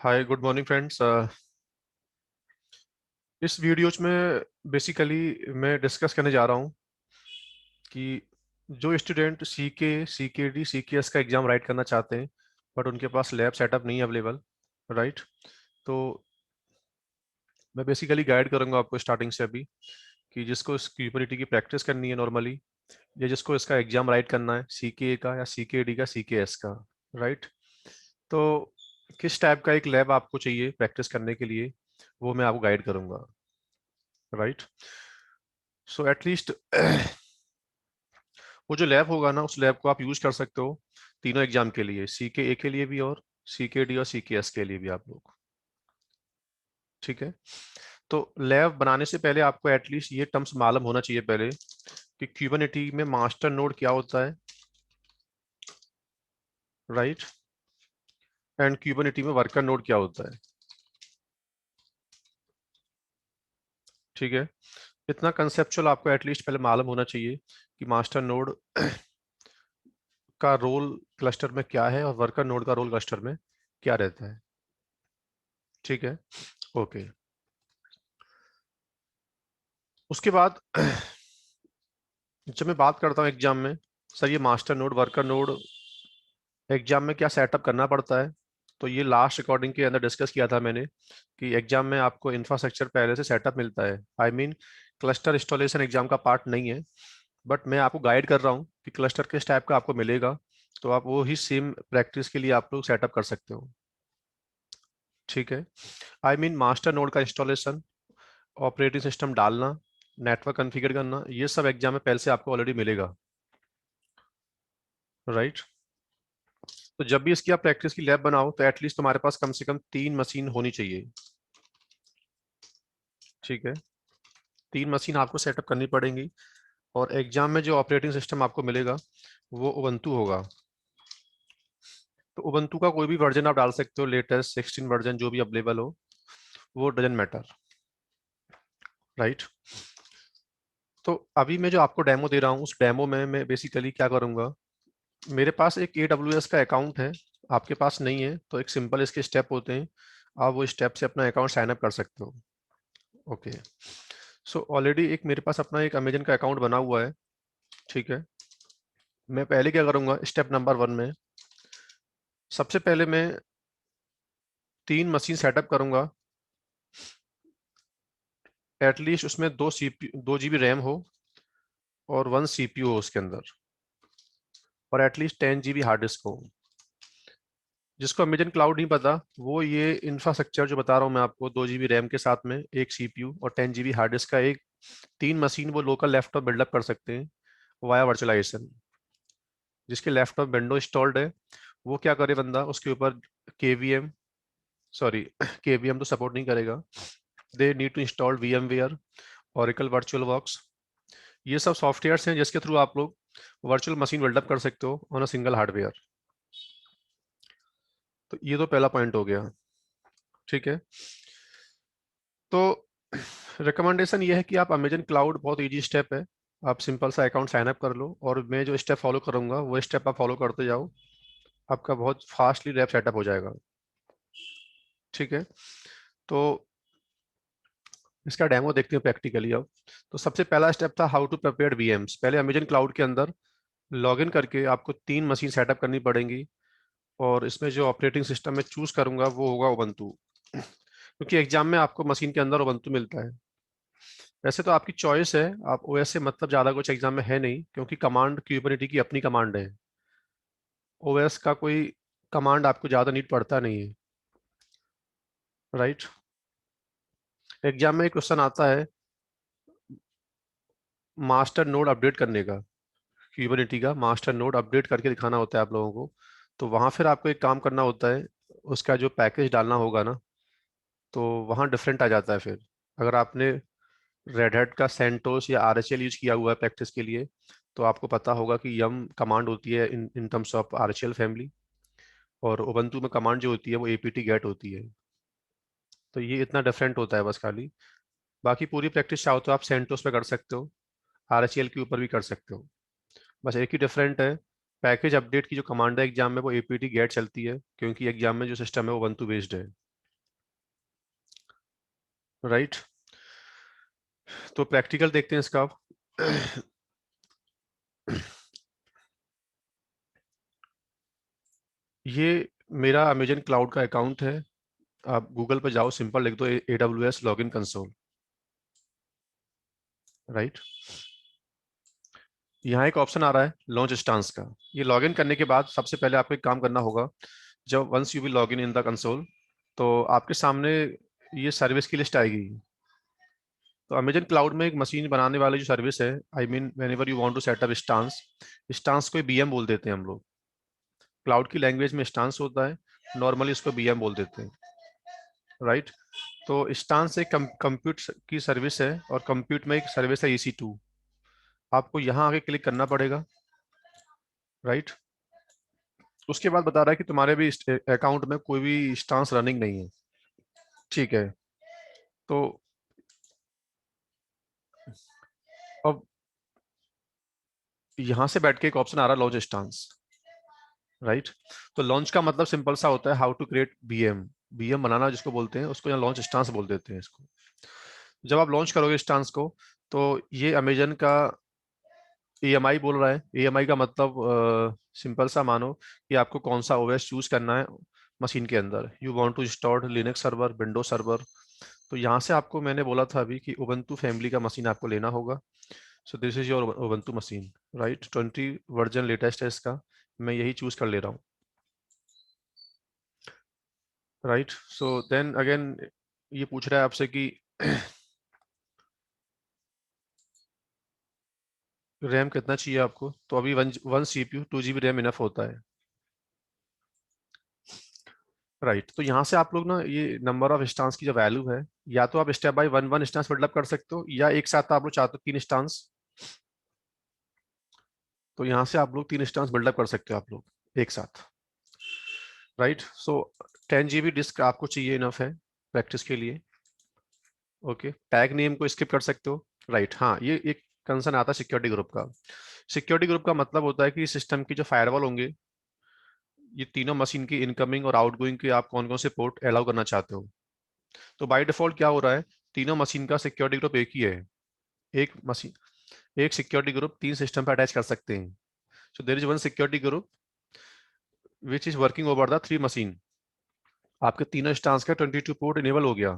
Hi good morning friends. इस videos में basically मैं डिस्कस करने जा रहा हूँ कि जो स्टूडेंट सी के डी सी के एस का एग्ज़ाम राइट करना चाहते हैं बट उनके पास लैब सेटअप नहीं है अवेलेबल, राइट। तो मैं बेसिकली गाइड करूँगा आपको स्टार्टिंग से अभी कि जिसको इस क्यूबिलिटी की प्रैक्टिस करनी है नॉर्मली, या जिसको इसका एग्ज़ाम राइट करना है सी के ए का या सी के डी का सी के एस का, राइट। तो किस टाइप का एक लैब आपको चाहिए प्रैक्टिस करने के लिए, वो मैं आपको गाइड करूँगा, राइट। सो एटलीस्ट वो जो लैब होगा ना, उस लैब को आप यूज कर सकते हो तीनों एग्जाम के लिए, सी के ए के लिए भी और सी के डी और सी के एस के लिए भी आप लोग, ठीक है। तो लैब बनाने से पहले आपको एटलीस्ट ये टर्म्स मालूम होना चाहिए पहले कि क्यूबरनेटी में मास्टर नोड क्या होता है, राइट, एंड क्यूबरनेटी में वर्कर नोड क्या होता है, ठीक है। इतना कंसेप्चुअल आपको एटलीस्ट पहले मालूम होना चाहिए कि मास्टर नोड का रोल क्लस्टर में क्या है और वर्कर नोड का रोल क्लस्टर में क्या रहता है, ठीक है। ओके, उसके बाद जब मैं बात करता हूँ एग्जाम में, सर ये master node worker node exam में क्या सेटअप करना पड़ता है, तो ये लास्ट रिकॉर्डिंग के अंदर डिस्कस किया था मैंने कि एग्जाम में आपको इंफ्रास्ट्रक्चर पहले से सेटअप मिलता है। I mean cluster installation exam का पार्ट नहीं है, बट मैं आपको गाइड कर रहा हूँ कि क्लस्टर किस टाइप का आपको मिलेगा, तो आप वो ही सेम प्रैक्टिस के लिए आप लोग सेटअप कर सकते हो, ठीक है। आई मीन मास्टर नोड का इंस्टॉलेशन, ऑपरेटिंग सिस्टम डालना, नेटवर्क कॉन्फ़िगर करना, ये सब एग्जाम में पहले से आपको ऑलरेडी मिलेगा, राइट। तो जब भी इसकी आप प्रैक्टिस की लैब बनाओ तो एटलीस्ट तुम्हारे पास कम से कम 3 मशीन होनी चाहिए, ठीक है। 3 मशीन आपको सेटअप करनी पड़ेंगी और एग्जाम में जो ऑपरेटिंग सिस्टम आपको मिलेगा वो उबंटू होगा। तो उबंटू का कोई भी वर्जन आप डाल सकते हो, लेटेस्ट 16 वर्जन जो भी अवेलेबल हो, वो डजंट मैटर, राइट। तो अभी मैं जो आपको डेमो दे रहा हूँ उस डेमो में मैं बेसिकली क्या करूँगा, मेरे पास एक AWS का अकाउंट है, आपके पास नहीं है तो एक सिंपल इसके स्टेप होते हैं, आप वो स्टेप से अपना अकाउंट साइन अप कर सकते हो, ओके। सो ऑलरेडी एक मेरे पास अपना एक अमेजन का अकाउंट बना हुआ है, ठीक है। मैं पहले क्या करूँगा, स्टेप नंबर 1 में सबसे पहले मैं 3 मशीन सेटअप करूँगा, एटलीस्ट उसमें 2 GB रैम हो और 1 CPU हो उसके अंदर, और एटलीस्ट 10 GB हार्ड डिस्क हो। जिसको अमेजन क्लाउड नहीं पता, वो ये इंफ्रास्ट्रक्चर जो बता रहा हूँ मैं आपको, 2 GB रैम के साथ में एक CPU और 10 GB हार्ड डिस्क का एक 3 मशीन वो लोकल लैपटॉप बिल्डअप कर सकते हैं वाया वर्चुअलाइजेशन। जिसके लैपटॉप विंडो इंस्टॉल्ड है, वो क्या करे बंदा, उसके ऊपर KVM, सॉरी KVM तो सपोर्ट नहीं करेगा, they need to install VMware, Oracle virtual box, ये सब सॉफ्टवेयर्स हैं जिसके थ्रू आप लोग वर्चुअल मशीन बिल्डअप कर सकते हो ऑन अ सिंगल हार्डवेयर। तो ये तो पहला पॉइंट हो गया, ठीक है। तो रिकमेंडेशन ये है कि आप अमेजन क्लाउड, बहुत इजी स्टेप है, आप सिंपल सा अकाउंट साइन अप कर लो और मैं जो स्टेप फॉलो करूंगा वो स्टेप आप फॉलो करते जाओ, आपका बहुत फास्टली रैप सेटअप हो जाएगा, ठीक है। तो इसका डेमो देखते हैं प्रैक्टिकली अब। तो सबसे पहला स्टेप था हाउ टू प्रिपेयर VMs। पहले अमेजन क्लाउड के अंदर लॉगिन करके आपको 3 मशीन सेटअप करनी पड़ेंगी, और इसमें जो ऑपरेटिंग सिस्टम मैं चूज करूंगा वो होगा उबंटू, क्योंकि एग्जाम में आपको मशीन के अंदर उबंटू मिलता है। वैसे तो आपकी चॉइस है, आप OS से मतलब ज़्यादा कुछ एग्जाम में है नहीं, क्योंकि कमांड क्यूबरनेटी की अपनी कमांड है, OS का कोई कमांड आपको ज़्यादा नीड पड़ता नहीं है, राइट। एग्जाम में एक क्वेश्चन आता है मास्टर नोड अपडेट करने का, क्यूबरनेटी का मास्टर नोड अपडेट करके दिखाना होता है आप लोगों को। तो वहाँ फिर आपको एक काम करना होता है, उसका जो पैकेज डालना होगा ना, तो वहाँ डिफरेंट आ जाता है फिर। अगर आपने रेड हैट का सेंटोस या RHL यूज किया हुआ है प्रैक्टिस के लिए, तो आपको पता होगा कि यम कमांड होती है in terms of RHL family, और उबंटू में कमांड जो होती है वो APT गेट होती है। तो ये इतना डिफरेंट होता है बस खाली, बाकी पूरी प्रैक्टिस चाहो तो आप सेंटोस पे कर सकते हो, RHL के ऊपर भी कर सकते हो। बस एक ही डिफरेंट है, पैकेज अपडेट की जो कमांड है एग्जाम में वो APT गेट चलती है, क्योंकि एग्जाम में जो सिस्टम है वो उबंटू बेस्ड है। राइट। तो प्रैक्टिकल देखते हैं इसका आप। ये मेरा अमेजन क्लाउड का अकाउंट है। आप गूगल पर जाओ, सिंपल लिख दो AWS लॉगिन कंसोल। राइट। यहाँ एक ऑप्शन आ रहा है लॉन्च इंस्टेंस का। ये लॉगिन करने के बाद सबसे पहले आपको एक काम करना होगा। जब once you will login in the console, तो आपके सामने ये सर्विस की लिस्ट आएगी। तो अमेजन क्लाउड में एक मशीन बनाने वाली जो सर्विस है, I mean whenever you want to set up instance, instance को बीएम बोल देते हैं हम लोग। क्लाउड की लैंग्वेज में स्टांस होता है, नॉर्मली इसको बीएम बोल देते हैं। राइट। तो स्टांस एक कंप्यूट की सर्विस है, और कंप्यूट में एक सर्विस है EC2। आपको यहाँ आगे क्लिक करना पड़ेगा। राइट। उसके बाद बता रहा है कि तुम्हारे भी अकाउंट में कोई भी स्टांस रनिंग नहीं है। ठीक है। तो अब यहाँ से बैठ के एक ऑप्शन आ रहा है लॉन्च स्टांस। राइट। तो लॉन्च का मतलब सिंपल सा होता है how to create VM. VM बनाना जिसको बोलते हैं, उसको यहाँ लॉन्च स्टांस बोल देते हैं इसको। जब आप लॉन्च करोगे स्टांस को, तो ये अमेजन का EMI बोल रहा है। EMI का मतलब सिंपल सा मानो कि आपको कौन सा OS चूज करना है मशीन के अंदर। You want to install Linux server, Windows server. तो यहाँ से आपको मैंने बोला था अभी कि उबंटू फैमिली का मशीन आपको लेना होगा। So this is your Ubuntu machine. Right. 20 version latest है इसका, मैं यही चूज कर ले रहा हूँ। राइट। सो देन अगेन ये पूछ रहा है आपसे कि रैम कितना चाहिए आपको। तो अभी one one CPU 2 GB RAM enough होता है। राइट। तो यहाँ से आप लोग ना ये नंबर ऑफ स्टांस की जो वैल्यू है, या तो आप step by one one instance build up कर सकते हो, या एक साथ आप लोग चाहते हो 3 स्टांस। तो यहाँ से आप लोग 3 स्टांस बिल्डअप कर सकते हो आप लोग एक साथ। राइट। सो 10 GB डिस्क आपको चाहिए इनफ है प्रैक्टिस के लिए। ओके। टैग नेम को स्किप कर सकते हो। राइट। हाँ, ये एक कंसर्न आता है सिक्योरिटी ग्रुप का। सिक्योरिटी ग्रुप का मतलब होता है कि सिस्टम की जो फायरवॉल होंगे, ये तीनों मशीन की इनकमिंग और आउटगोइंग के आप कौन कौन से पोर्ट अलाउ करना चाहते हो। तो बाय डिफॉल्ट क्या हो रहा है, तीनों मशीन का सिक्योरिटी ग्रुप एक ही है। एक मशीन, एक सिक्योरिटी ग्रुप 3 सिस्टम पर अटैच कर सकते हैं। So there is one security group which is working over the 3 machine. आपके तीनों इंस्टांस का 22 पोर्ट इनेबल हो गया,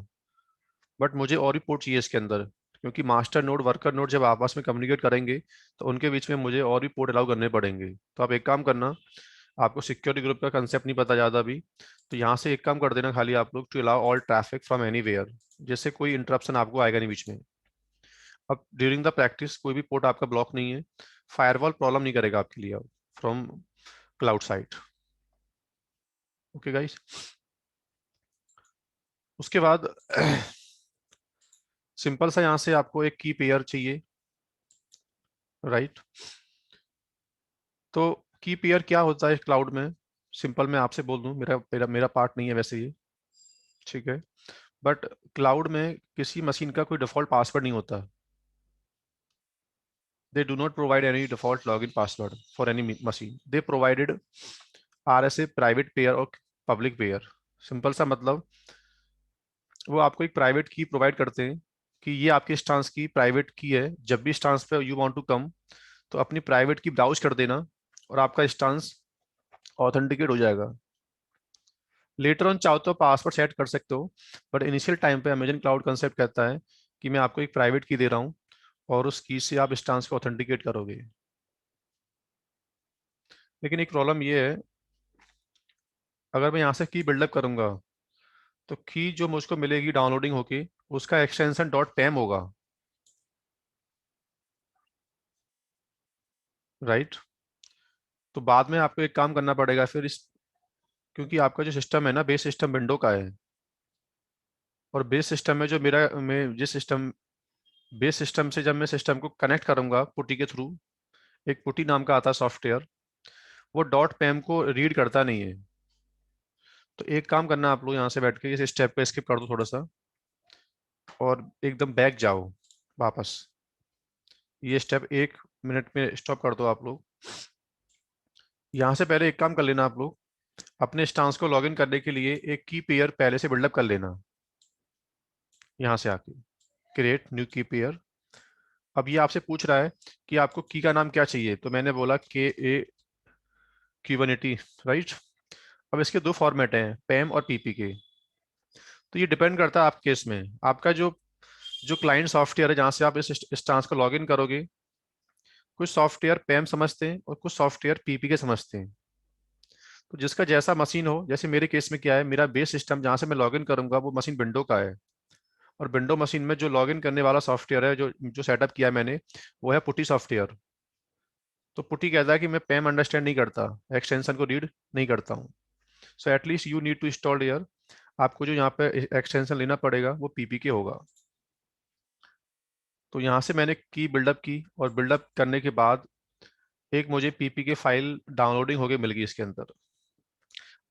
बट मुझे और भी पोर्ट चाहिए इसके अंदर, क्योंकि मास्टर नोड वर्कर नोड जब आपस में कम्युनिकेट करेंगे, तो उनके बीच में मुझे और भी पोर्ट अलाउ करने पड़ेंगे। तो आप एक काम करना, आपको सिक्योरिटी ग्रुप का कंसेप्ट नहीं पता ज़्यादा अभी, तो यहाँ से एक काम कर देना खाली आप लोग, to allow all traffic from anywhere. जैसे कोई इंटरप्शन आपको आएगा नहीं बीच में। अब ड्यूरिंग द प्रैक्टिस कोई भी पोर्ट आपका ब्लॉक नहीं है, फायरवॉल प्रॉब्लम नहीं करेगा आपके लिए अब from cloud site. Okay guys. उसके बाद सिंपल सा यहाँ से आपको एक की पेयर चाहिए। राइट। तो की पेयर क्या होता है क्लाउड में, सिंपल मैं आपसे बोल दूं, मेरा मेरा मेरा पार्ट नहीं है वैसे ये। ठीक है। बट क्लाउड में किसी मशीन का कोई डिफॉल्ट पासवर्ड नहीं होता। They do not provide any default login password for any machine. They provided RSA private pair और पब्लिक पेयर। सिंपल सा मतलब, वो आपको एक प्राइवेट की प्रोवाइड करते हैं कि ये आपके स्टांस की प्राइवेट की है। जब भी स्टांस पे यू वांट टू कम, तो अपनी प्राइवेट की ब्राउज कर देना, और आपका स्टांस ऑथेंटिकेट हो जाएगा। लेटर ऑन चाहो तो पासवर्ड सेट कर सकते हो, बट इनिशियल टाइम पे अमेजन क्लाउड कंसेप्ट कहता है कि मैं आपको एक प्राइवेट की दे रहा हूँ, और उस की से आप इंस्टांस को ऑथेंटिकेट करोगे। लेकिन एक प्रॉब्लम ये है, अगर मैं यहाँ से की बिल्डअप करूंगा, तो की जो मुझको मिलेगी डाउनलोडिंग होके, उसका एक्सटेंशन डॉट पैम होगा। राइट। तो बाद में आपको एक काम करना पड़ेगा फिर इस, क्योंकि आपका जो सिस्टम है ना, बेस सिस्टम विंडो का है। और बेस सिस्टम में जो मेरा मैं जिस सिस्टम बेस सिस्टम से जब मैं सिस्टम को कनेक्ट करूंगा पुटी के थ्रू, एक पुटी नाम का आता है सॉफ्टवेयर, वो डॉट पैम को रीड करता नहीं है। तो एक काम करना आप लोग यहाँ से बैठ के इस स्टेप पे स्किप कर दो थोड़ा सा, और एकदम बैक जाओ वापस। ये स्टेप 1 मिनट में स्टॉप कर दो आप लोग। यहाँ से पहले एक काम कर लेना आप लोग, अपने स्टांस को लॉगिन करने के लिए एक की पेयर पहले से बिल्डअप कर लेना। यहाँ से आके क्रिएट न्यू की पेयर। अब ये आपसे पूछ रहा है कि आपको की का नाम क्या चाहिए, तो मैंने बोला K-A-Q180, राइट। अब इसके दो फॉर्मेट हैं, पैम और पीपी के। तो ये डिपेंड करता है आप केस में, आपका जो जो क्लाइंट सॉफ्टवेयर है जहाँ से आप इस इंस्टांस को लॉगिन करोगे, कुछ सॉफ्टवेयर पैम समझते हैं और कुछ सॉफ्टवेयर पीपी के समझते हैं। तो जिसका जैसा मशीन हो, जैसे मेरे केस में क्या है, मेरा बेस सिस्टम जहाँ से मैं लॉगिन करूंगा वो मशीन विंडो का है, और विंडो मशीन में जो लॉगिन करने वाला सॉफ्टवेयर है, जो जो सेटअप किया है मैंने, वो है पुटी सॉफ्टवेयर। तो पुटी कहता है कि मैं पैम अंडरस्टैंड नहीं करता, एक्सटेंशन को रीड नहीं करता हूँ। So at least you need to install here, आपको जो यहाँ पे एक्सटेंशन लेना पड़ेगा वो पीपीके होगा। तो यहाँ से मैंने की बिल्डअप की, और बिल्डअप करने के बाद एक मुझे पीपीके फाइल डाउनलोडिंग होके मिल गई इसके अंदर।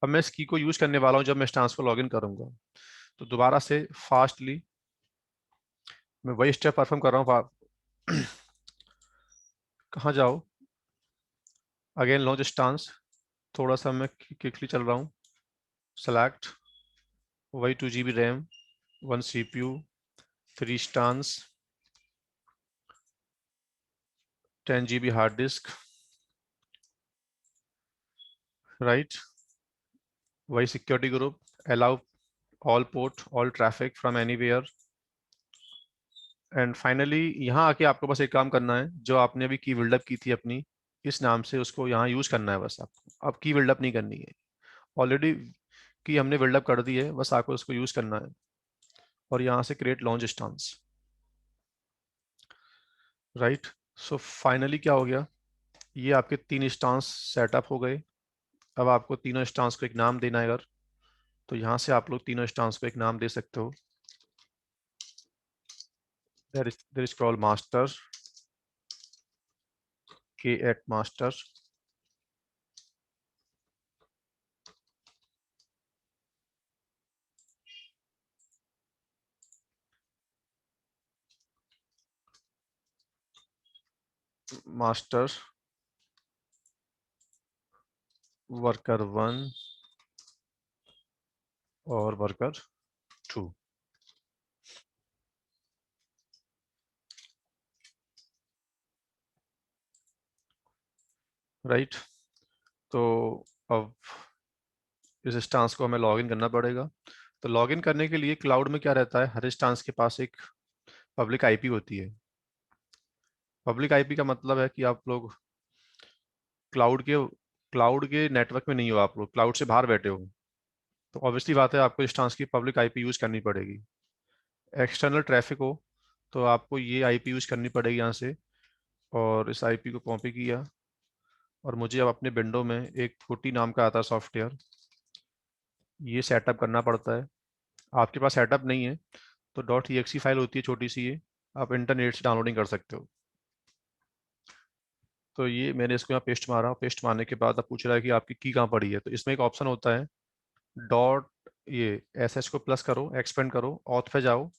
अब मैं इस की को यूज करने वाला हूँ जब मैं इंस्टांस को लॉगिन करूंगा। तो दोबारा से फास्टली मैं वही स्टेप परफॉर्म कर रहा हूँ। कहाँ जाओ, अगेन लॉन्च इंस्टांस, थोड़ा सा मैं क्विकली चल रहा हूँ। सेलेक्ट, वही 2 GB RAM, 1 CPU, 3 instance, 10 GB hard disk, right. वही security group, allow all port all traffic from anywhere. And finally यहाँ आके आपको बस एक काम करना है, जो आपने अभी की बिल्डअप की थी अपनी इस नाम से, उसको यहाँ यूज करना है बस आपको। अब की बिल्डअप नहीं करनी है, ऑलरेडी की हमने बिल्डअप कर दी है, बस आपको उसको यूज करना है। और यहाँ से create launch instance, right. So finally क्या हो गया, ये आपके 3 इंस्टांस सेटअप हो गए। अब आपको तीनों इंस्टांस को एक नाम देना है अगर, तो यहाँ से आप लोग तीनों इंस्टांस को एक नाम दे सकते हो। There is called master, K@master, master worker 1 और वर्कर 2, राइट। तो अब इस इंस्टांस को हमें लॉगिन करना पड़ेगा। तो लॉगिन करने के लिए क्लाउड में क्या रहता है, हर इंस्टांस के पास एक पब्लिक आईपी होती है। पब्लिक आईपी का मतलब है कि आप लोग क्लाउड के क्लाउड के नेटवर्क में नहीं हो, आप लोग क्लाउड से बाहर बैठे हो। तो ऑब्वियसली बात है, आपको इंस्टांस की पब्लिक आईपी यूज करनी पड़ेगी। एक्सटर्नल ट्रैफिक हो तो आपको ये आईपी यूज करनी पड़ेगी यहाँ से। और इस आईपी को कॉपी किया, और मुझे अब अपने विंडो में एक पुटी नाम का आता है सॉफ्टवेयर, ये सेटअप करना पड़ता है। आपके पास सेटअप नहीं है तो .exe फाइल होती है छोटी सी, ये आप इंटरनेट से डाउनलोडिंग कर सकते हो। तो ये मैंने इसको यहाँ पेस्ट मारा, पेस्ट मारने के बाद अब पूछ रहा है कि आपकी की कहाँ पड़ी है। तो इसमें एक ऑप्शन होता है डॉट, ये एस को प्लस करो, एक्सपेंड करो, ऑथ पे जाओ,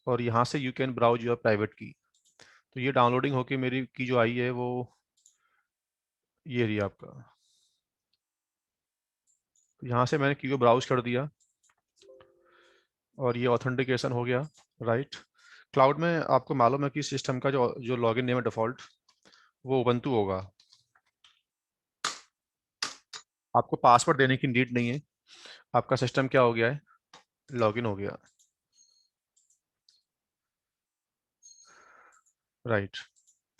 और यहाँ से you can browse your private key. तो ये डाउनलोडिंग होके मेरी की जो आई है वो ये रही आपका। तो यहाँ से मैंने की को ब्राउज कर दिया, और ये ऑथेंटिकेशन हो गया, राइट। क्लाउड में आपको मालूम है कि सिस्टम का जो जो लॉगिन नेम है डिफॉल्ट, वो उबंटू होगा। आपको पासवर्ड देने की नीड नहीं है, आपका सिस्टम क्या हो गया है, लॉगिन हो गया, राइट।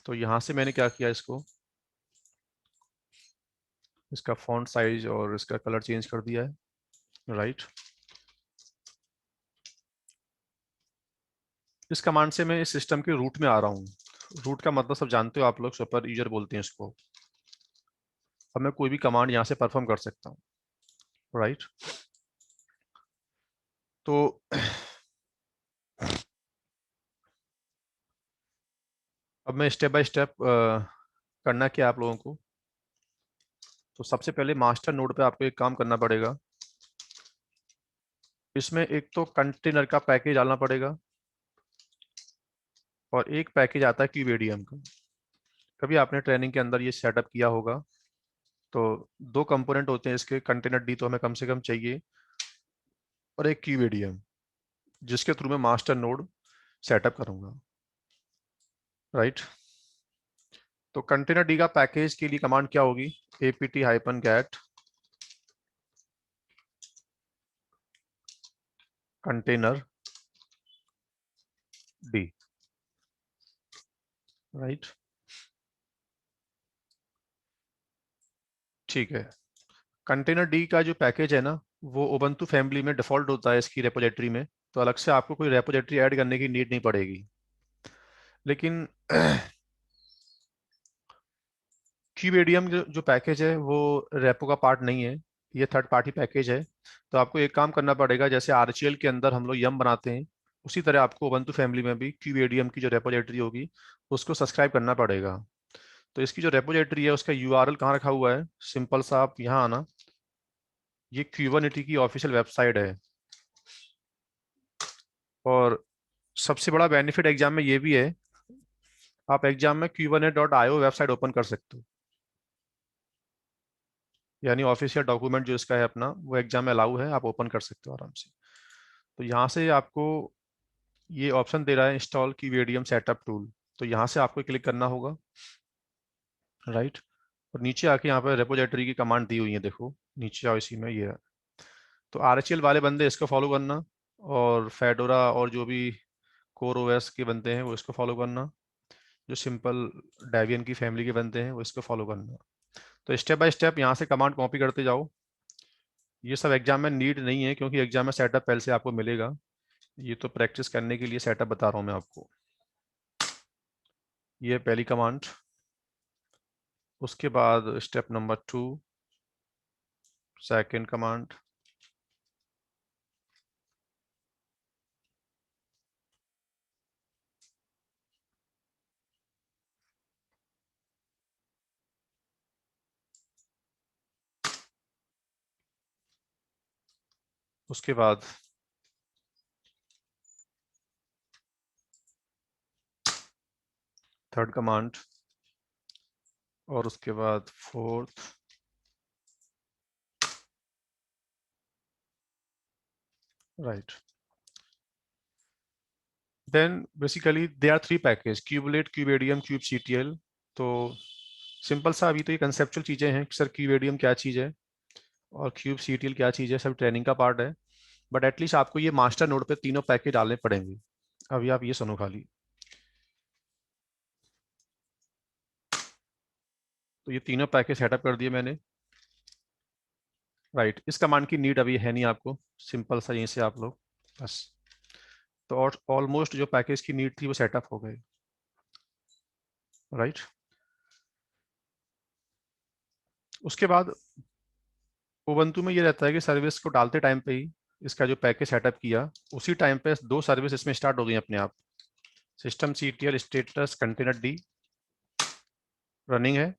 तो यहाँ से मैंने क्या किया, इसको, इसका फॉन्ट साइज और इसका कलर चेंज कर दिया है, राइट। इस कमांड से मैं इस सिस्टम के रूट में आ रहा हूँ। रूट का मतलब सब जानते हो आप लोग, सुपर यूजर बोलते हैं इसको। अब मैं कोई भी कमांड यहाँ से परफॉर्म कर सकता हूँ, राइट। तो अब मैं स्टेप बाय स्टेप करना क्या है आप लोगों को। तो सबसे पहले मास्टर नोड पे आपको एक काम करना पड़ेगा, इसमें एक तो कंटेनर का पैकेज डालना पड़ेगा, और एक पैकेज आता है क्यूबेडियम का। कभी आपने ट्रेनिंग के अंदर ये सेटअप किया होगा। तो दो कंपोनेंट होते हैं इसके, कंटेनर डी तो हमें कम से कम चाहिए, और एक क्यूबेडियम। जिसके थ्रू मैं मास्टर नोड सेटअप करूंगा, राइट। तो कंटेनर डी का पैकेज के लिए कमांड क्या होगी? apt-get container D, right. ठीक है। कंटेनर डी का जो पैकेज है ना, वो उबंटू फैमिली में डिफॉल्ट होता है इसकी रेपोजिटरी में, तो अलग से आपको कोई रेपोजिटरी ऐड करने की नीड नहीं पड़ेगी। लेकिन क्यूबेडियम जो पैकेज है वो रेपो का पार्ट नहीं है, ये थर्ड पार्टी पैकेज है। तो आपको एक काम करना पड़ेगा, जैसे आरचीएल के अंदर हम लोग यम बनाते हैं, उसी तरह आपको उबंटू फैमिली में भी क्यूबेडियम की जो रेपोजिटरी होगी उसको सब्सक्राइब करना पड़ेगा। तो इसकी जो रेपोजिटरी है उसका यूआरएल कहाँ रखा हुआ है? सिंपल सा आप यहाँ आना, ये क्यूबरनेटी की ऑफिशियल वेबसाइट है। और सबसे बड़ा बेनिफिट एग्जाम में ये भी है, आप एग्जाम में cubernet.io वेबसाइट ओपन कर सकते हो, यानी ऑफिशियल डॉक्यूमेंट जो इसका है अपना, वो एग्जाम में अलाउ है, आप ओपन कर सकते हो आराम से। तो यहाँ से आपको ये ऑप्शन दे रहा है इंस्टॉल कीवेडियम सेटअप टूल, तो यहाँ से आपको क्लिक करना होगा, राइट। और नीचे आके यहाँ पर रेपोजिटरी की कमांड दी हुई है, देखो नीचे आओ, इसी में ये है। तो आरएचएल वाले बंदे इसको फॉलो करना, और फेडोरा और जो भी कोर ओएस के बनते हैं वो इसको फॉलो करना, जो सिंपल डेबियन की फैमिली के बनते हैं वो इसको फॉलो करना। तो स्टेप बाय स्टेप यहाँ से कमांड कॉपी करते जाओ। ये सब एग्जाम में नीड नहीं है, क्योंकि एग्जाम में सेटअप पहले से आपको मिलेगा, ये तो प्रैक्टिस करने के लिए सेटअप बता रहा हूँ मैं आपको। ये पहली कमांड। उसके बाद स्टेप नंबर 2, सेकंड कमांड। उसके बाद थर्ड कमांड, और उसके बाद fourth, right. Then basically they are three package, kubelet, kubeadm, kubectl. तो सिंपल सा अभी तो ये कंसेप्चुअल चीज़ें हैं कि सर क्यूबेडियम क्या चीज़ है और क्यूब सीटीएल क्या चीज़ है, सब ट्रेनिंग का पार्ट है। बट एटलीस्ट आपको ये मास्टर नोड पे तीनों पैकेज डालने पड़ेंगे। अभी आप ये सुनो खाली। तो ये तीनों पैकेज सेटअप कर दिए मैंने, राइट। इस कमांड की नीड अभी है नहीं आपको, सिंपल सा यहीं से आप लोग बस। तो और ऑलमोस्ट जो पैकेज की नीड थी वो सेटअप हो गई, राइट। उसके बाद उबंटू में ये रहता है कि सर्विस को डालते टाइम पे ही इसका जो पैकेज सेटअप किया, उसी टाइम पे दो सर्विस इसमें स्टार्ट हो गई अपने आप। System CTL status container D running है,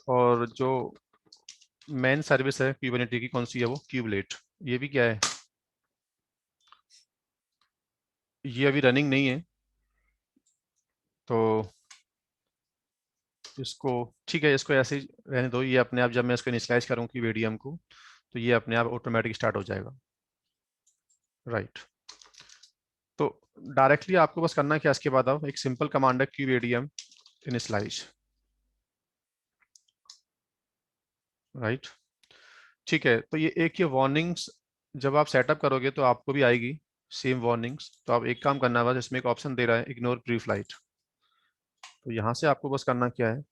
और जो मेन सर्विस है क्यूबरनेटी की, कौन सी है वो? क्यूबलेट। ये भी क्या है, ये अभी रनिंग नहीं है। तो इसको, ठीक है, इसको ऐसे ही रहने दो, ये अपने आप जब मैं इसको इनिशियलाइज करूँ की वीडियम को, तो ये अपने आप ऑटोमेटिक स्टार्ट हो जाएगा, राइट। तो डायरेक्टली आपको बस करना क्या, इसके बाद आप एक सिंपल कमांड है क्यूबेडियम इनिशियलाइज, राइट। ठीक है। तो ये एक, ये वार्निंग्स जब आप सेटअप करोगे तो आपको भी आएगी सेम वार्निंग्स। तो आप एक काम करना है, बस इसमें एक ऑप्शन दे रहा है इग्नोर प्री फ्लाइट, तो यहाँ से आपको बस करना क्या है,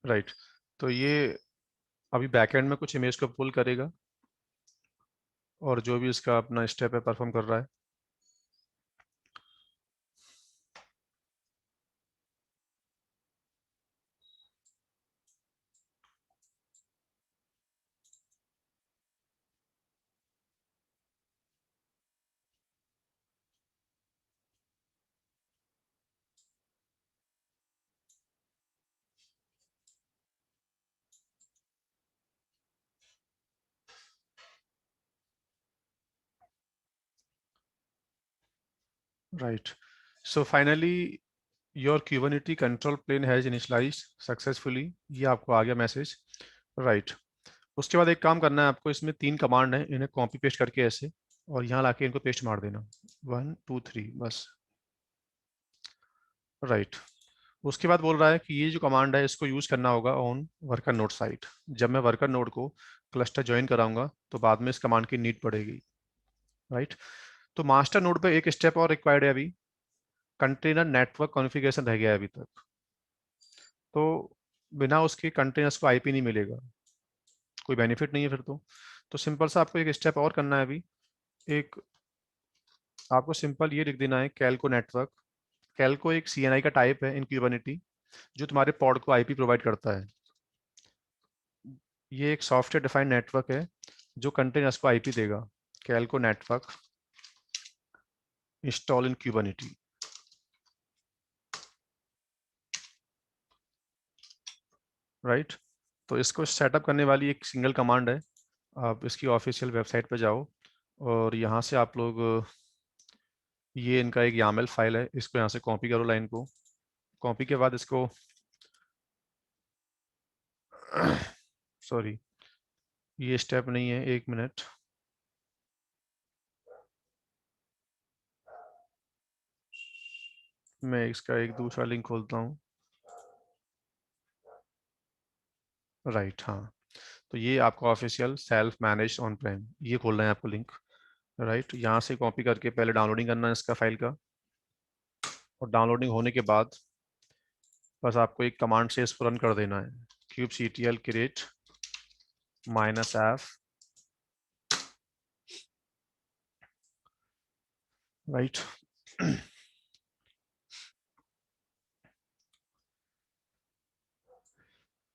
राइट। तो ये अभी बैकएंड में कुछ इमेज को पुल करेगा, और जो भी इसका अपना स्टेप है परफॉर्म कर रहा है। Right. So finally your Kubernetes control plane has initialized successfully. ये आपको आ गया मैसेज. राइट. उसके बाद एक काम करना है आपको. इसमें 3 कमांड है, इन्हें कॉपी पेस्ट करके ऐसे और यहाँ लाके इनको पेस्ट मार देना. 1 2 3 बस. राइट. उसके बाद बोल रहा है कि ये जो कमांड है इसको यूज करना होगा ऑन वर्कर नोड साइट. जब मैं वर्कर नोड को क्लस्टर ज्वाइन कराऊंगा तो बाद में इस कमांड की नीड पड़ेगी. राइट. तो मास्टर नोड पे एक स्टेप और रिक्वायर्ड है अभी. कंटेनर नेटवर्क कॉन्फ़िगरेशन रह गया है अभी तक. तो बिना उसके कंटेनर्स को आईपी नहीं मिलेगा. कोई बेनिफिट नहीं है फिर तो सिंपल सा आपको एक स्टेप और करना है अभी. एक आपको सिंपल ये लिख देना है कैलको नेटवर्क. कैलको एक सीएनआई का टाइप है इन क्यूबरनेटी जो तुम्हारे पॉड को आईपी प्रोवाइड करता है. ये एक सॉफ्टवेयर डिफाइंड नेटवर्क है जो कंटेनर्स को आईपी देगा. कैलको नेटवर्क इंस्टॉल इन क्यूबरनेटी. राइट. तो इसको सेटअप करने वाली एक सिंगल कमांड है. आप इसकी ऑफिशियल वेबसाइट पर जाओ और यहाँ से आप लोग ये इनका एक यामल फाइल है, इसको यहाँ से कॉपी करो लाइन को. कॉपी के बाद इसको सॉरी ये स्टेप नहीं है, 1 मिनट. मैं इसका एक दूसरा लिंक खोलता हूँ. राइट. हाँ. तो ये आपका ऑफिशियल सेल्फ मैनेज ऑन प्रेम ये खोलना है आपको लिंक. राइट. यहाँ से कॉपी करके पहले डाउनलोडिंग करना है इसका फाइल का. और डाउनलोडिंग होने के बाद बस आपको एक कमांड से इसको रन कर देना है. kubectl create -f. राइट.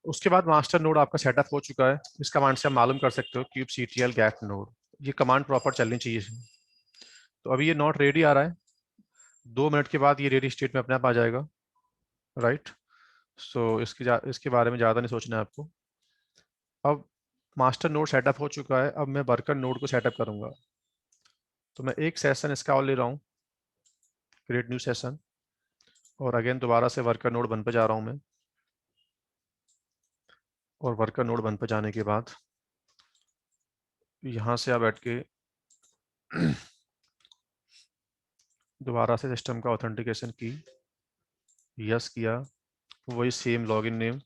उसके बाद मास्टर नोड आपका सेटअप हो चुका है. इस कमांड से आप मालूम कर सकते हो kubectl get नोड. ये कमांड प्रॉपर चलनी चाहिए इसमें. तो अभी ये नॉट रेडी आ रहा है. 2 मिनट के बाद ये रेडी स्टेट में अपने आप आ जाएगा. राइट. सो इसके बारे में ज़्यादा नहीं सोचना है आपको. अब मास्टर नोड सेटअप हो चुका है. अब मैं वर्कर नोड को सेटअप करूंगा. तो मैं एक सेशन इसका और ले रहा हूँ. Create new session. और अगेन दोबारा से वर्कर नोड 1 पे जा रहा हूँ मैं. और वर्कर नोड 1 पे जाने के बाद यहाँ से आप बैठ के दोबारा से सिस्टम का ऑथेंटिकेशन की यस किया. वही सेम लॉगिन नेम.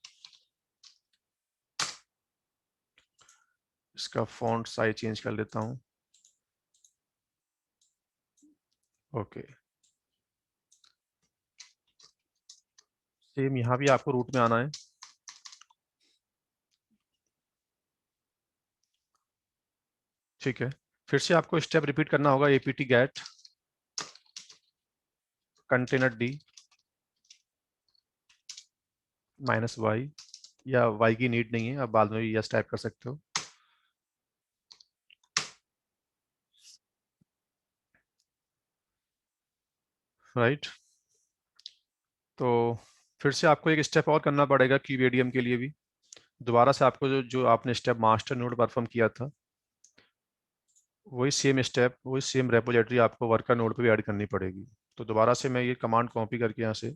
इसका फॉन्ट साइज चेंज कर लेता हूँ. ओके. सेम यहाँ भी आपको रूट में आना है. ठीक है. फिर से आपको स्टेप रिपीट करना होगा. apt get container D -y या y की नीड नहीं है, आप बाद में भी यस टाइप कर सकते हो. राइट. तो फिर से आपको एक स्टेप और करना पड़ेगा क्यूबेडियम के लिए भी. दोबारा से आपको जो जो आपने स्टेप मास्टर नोड परफॉर्म किया था वही सेम स्टेप वही सेम रेपोजिटरी आपको वर्कर नोड पे भी ऐड करनी पड़ेगी. तो दोबारा से मैं ये कमांड कॉपी करके यहाँ से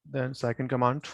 देन सेकंड कमांड.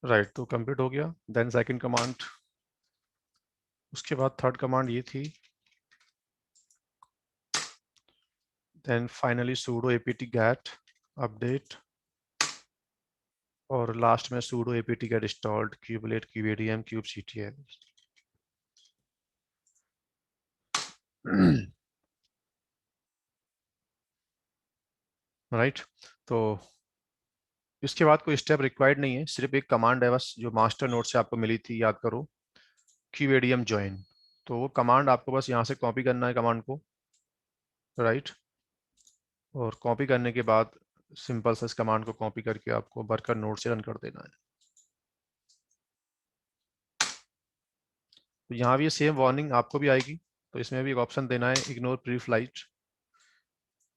राइट. तो कंप्लीट हो गया. Then second command. उसके बाद थर्ड कमांड ये थी then finally sudo apt get update, और लास्ट में sudo apt get installed kubelet kubadm kubectl। Right तो इसके बाद कोई स्टेप रिक्वायर्ड नहीं है, सिर्फ एक कमांड है बस जो मास्टर नोड से आपको मिली थी, याद करो, qadm join। तो वो कमांड आपको बस यहाँ से कॉपी करना है कमांड को, राइट। और कॉपी करने के बाद सिंपल सा इस कमांड को कॉपी करके आपको वर्कर नोड से रन कर देना है। तो यहाँ भी सेम वार्निंग आपको भी आएगी, तो इसमें भी एक ऑप्शन देना है ignore pre flight.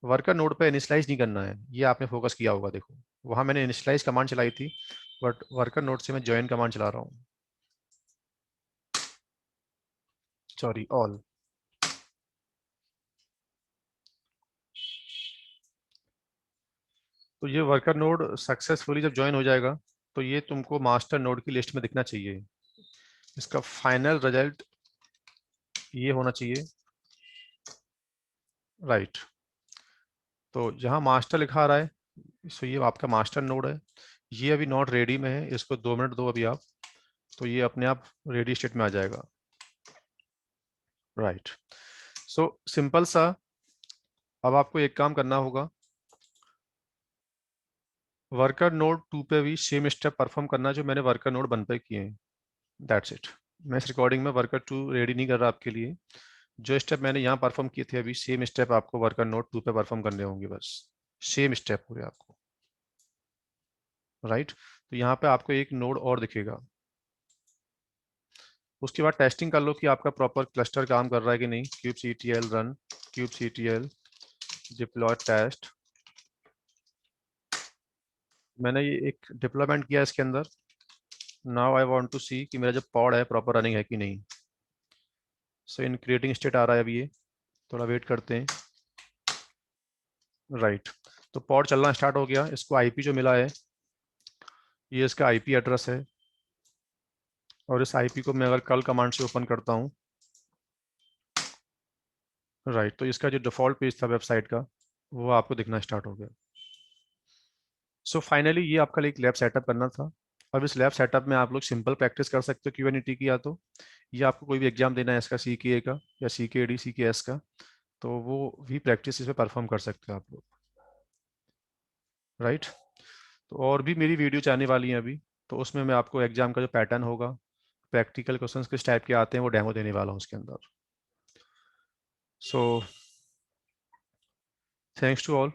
Worker node पे इनिशियलाइज नहीं करना है, ये आपने फोकस किया होगा, देखो वहां मैंने इनिशियलाइज कमांड चलाई थी, बट वर्कर नोड से मैं ज्वाइन कमांड चला रहा हूँ, सॉरी ऑल। तो ये वर्कर नोड सक्सेसफुली जब ज्वाइन हो जाएगा तो ये तुमको मास्टर नोड की लिस्ट में दिखना चाहिए, इसका फाइनल रिजल्ट ये होना चाहिए, राइट। तो जहाँ मास्टर लिखा आ रहा है, सो ये आपका मास्टर नोड है, ये अभी नॉट रेडी में है, इसको 2 मिनट दो अभी आप, तो ये अपने आप रेडी स्टेट में आ जाएगा, राइट। सो सिंपल सा, अब आपको एक काम करना होगा, वर्कर नोड 2 पे भी सेम स्टेप परफॉर्म करना जो मैंने वर्कर नोड 1 पे किए हैं, दैट्स इट। मैं इस रिकॉर्डिंग में वर्कर 2 रेडी नहीं कर रहा आपके लिए, जो स्टेप मैंने यहाँ परफॉर्म किए थे अभी सेम स्टेप आपको वर्कर नोड 2 पे परफॉर्म करने होंगे, बस सेम स्टेप पूरे आपको, राइट। तो यहाँ पे आपको एक नोड और दिखेगा, उसके बाद टेस्टिंग कर लो कि आपका प्रॉपर क्लस्टर काम कर रहा है कि नहीं, kubectl run kubectl deploy test. मैंने ये एक डिप्लॉयमेंट किया इसके अंदर, now I want to see कि मेरा जो पॉड है प्रॉपर रनिंग है कि नहीं। सो इन क्रिएटिंग स्टेट आ रहा है अभी, ये थोड़ा वेट करते हैं, राइट। तो पॉड चलना स्टार्ट हो गया, इसको आईपी जो मिला है ये इसका आईपी एड्रेस है, और इस आईपी को मैं अगर कल कमांड से ओपन करता हूँ, राइट, तो इसका जो डिफॉल्ट पेज था वेबसाइट का वो आपको दिखना स्टार्ट हो गया। सो फाइनली ये आपका एक लैब सेटअप करना था। अब इस लैब सेटअप में आप लोग सिंपल प्रैक्टिस कर सकते हो क्यूएनईटी की, या तो ये आपको कोई भी एग्जाम देना है इसका सीके का या सीकेडी सीकेएस का, तो वो भी प्रैक्टिस इसमें परफॉर्म कर सकते हो आप लोग, राइट। तो और भी मेरी वीडियो आने वाली हैं अभी, तो उसमें मैं आपको एग्जाम का जो पैटर्न होगा, प्रैक्टिकल क्वेश्चंस किस टाइप के आते हैं वो डेमो देने वाला हूँ उसके अंदर। So thanks to all.